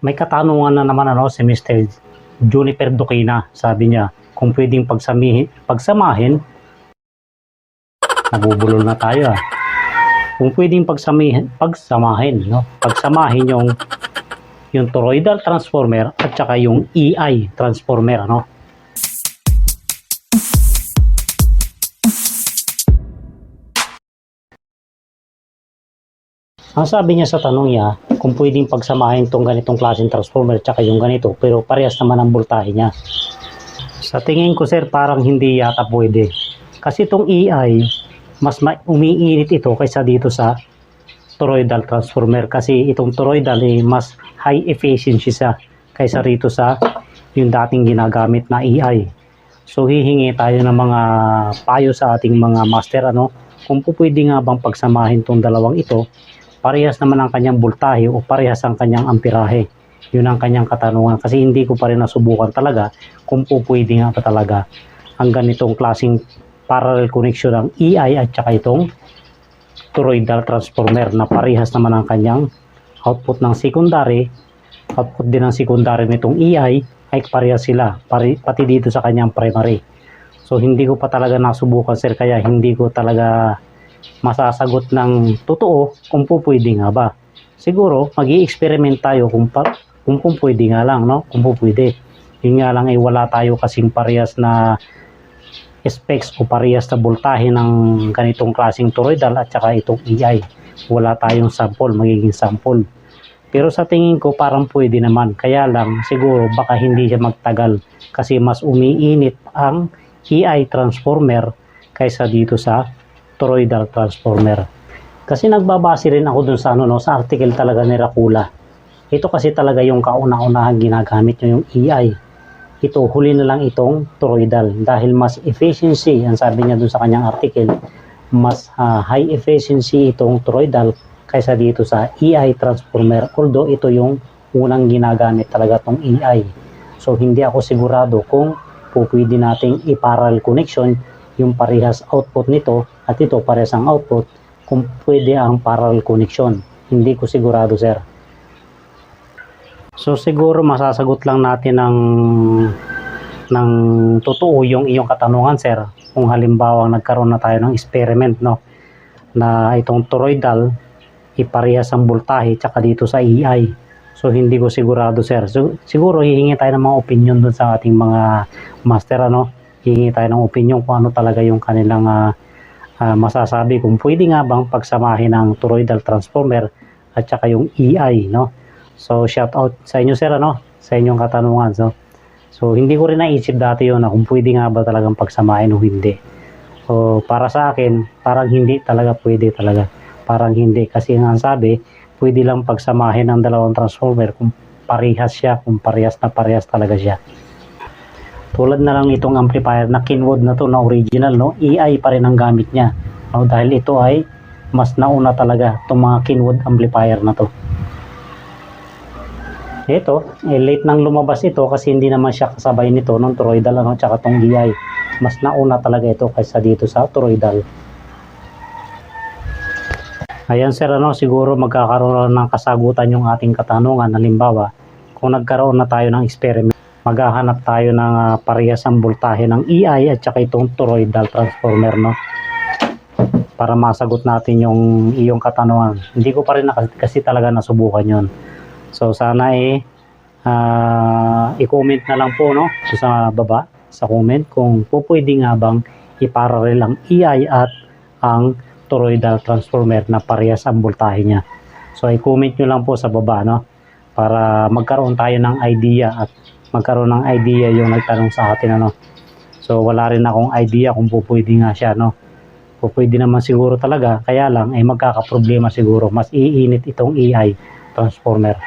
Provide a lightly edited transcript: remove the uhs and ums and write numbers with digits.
May katanungan na naman si Mr. Juniper Duquina. Sabi niya, kung pwedeng pagsamahin, nabubulol na tayo Kung pwedeng pagsamahin yung toroidal transformer at saka yung EI transformer, Ang sabi niya sa tanong niya, kung pwedeng pagsamahin tong ganitong klaseng transformer at saka yung ganito, pero parehas naman ang voltahe niya. Sa tingin ko sir, parang hindi yata pwede. Kasi itong EI, mas umiinit ito kaysa dito sa toroidal transformer. Kasi itong toroidal mas high efficiency siya kaysa rito sa yung dating ginagamit na EI. So hihingi tayo ng mga payo sa ating mga master, kung pwede nga bang pagsamahin itong dalawang ito, parehas naman ang kanyang voltahe o parehas ang kanyang amperahe. Yun ang kanyang katanungan kasi hindi ko pa rin nasubukan talaga kung pwede nga pa talaga ang ganitong klaseng parallel connection ng EI at saka itong toroidal transformer na parehas naman ang kanyang output ng secondary, output din ng secondary nitong EI ay parehas sila, pati dito sa kanyang primary. So hindi ko pa talaga nasubukan sir, kaya hindi ko talaga masasagot ng totoo kung pwede nga ba. Siguro mag-i-experiment tayo kung pwede nga lang, kung pwede. Yun nga lang ay wala tayo kasing parehas na specs o parehas na voltahe ng ganitong klaseng toroidal at saka itong EI. Wala tayong sample, magiging sample. Pero sa tingin ko parang pwede naman. Kaya lang siguro baka hindi siya magtagal kasi mas umiinit ang EI transformer kaysa dito sa toroidal transformer. Kasi nagbabase rin ako dun sa sa article talaga ni Rakula. Ito kasi talaga yung kauna-unahang ginagamit nyo yung EI. Ito, huli na lang itong toroidal dahil mas efficiency, ang sabi niya dun sa kanyang article, mas high efficiency itong toroidal kaysa dito sa EI transformer. Although ito yung unang ginagamit talaga itong EI. So hindi ako sigurado kung pwede nating i-parallel connection yung parehas output nito at ito parehas ang output, kung pwede ang parallel connection. Hindi ko sigurado sir. So siguro masasagot lang natin ng totoo yung iyong katanungan sir, kung halimbawa nagkaroon na tayo ng experiment na itong toroidal iparehas ang voltahe tsaka dito sa EI. So hindi ko sigurado sir. So, siguro hihingi tayo ng mga opinion dun sa ating mga master, hihingi tayo ng opinion kung ano talaga yung kanilang masasabi kung pwede nga bang pagsamahin ng toroidal transformer at saka yung EI, So shout out sa inyo sir, sa inyong katanungan. So hindi ko rin naisip dati yun kung pwede nga ba talagang pagsamahin o hindi. So para sa akin, parang hindi talaga pwede talaga. Parang hindi kasi nga sabi, pwede lang pagsamahin ng dalawang transformer kung parehas siya, kung parehas na parehas talaga siya. Tulad na lang itong amplifier na Kenwood na to na original, EI pa rin ang gamit niya. Dahil ito ay mas nauna talaga itong mga Kenwood amplifier na to. Ito, late nang lumabas ito kasi hindi naman siya kasabay nito ng toroidal tsaka tong EI. Mas nauna talaga ito kaysa dito sa toroidal. Ayan sir, siguro magkakaroon ng kasagutan yung ating katanungan. Halimbawa, kung nagkaroon na tayo ng experiment, maghahanap tayo ng parehas ang voltahe ng EI at saka itong toroidal transformer, para masagot natin yung iyong katanungan. Hindi ko pa rin kasi talaga nasubukan yon. So sana i-comment na lang po sa baba sa comment kung pwede nga bang iparallel ang EI at ang toroidal transformer na parehas ang voltahe niya. So i-comment nyo lang po sa baba para magkaroon tayo ng idea at magkaroon ng idea yung nagtanong sa atin So wala rin akong idea kung pwede nga siya pwede naman siguro talaga, kaya lang ay magkakaproblema siguro, mas iinit itong EI transformer.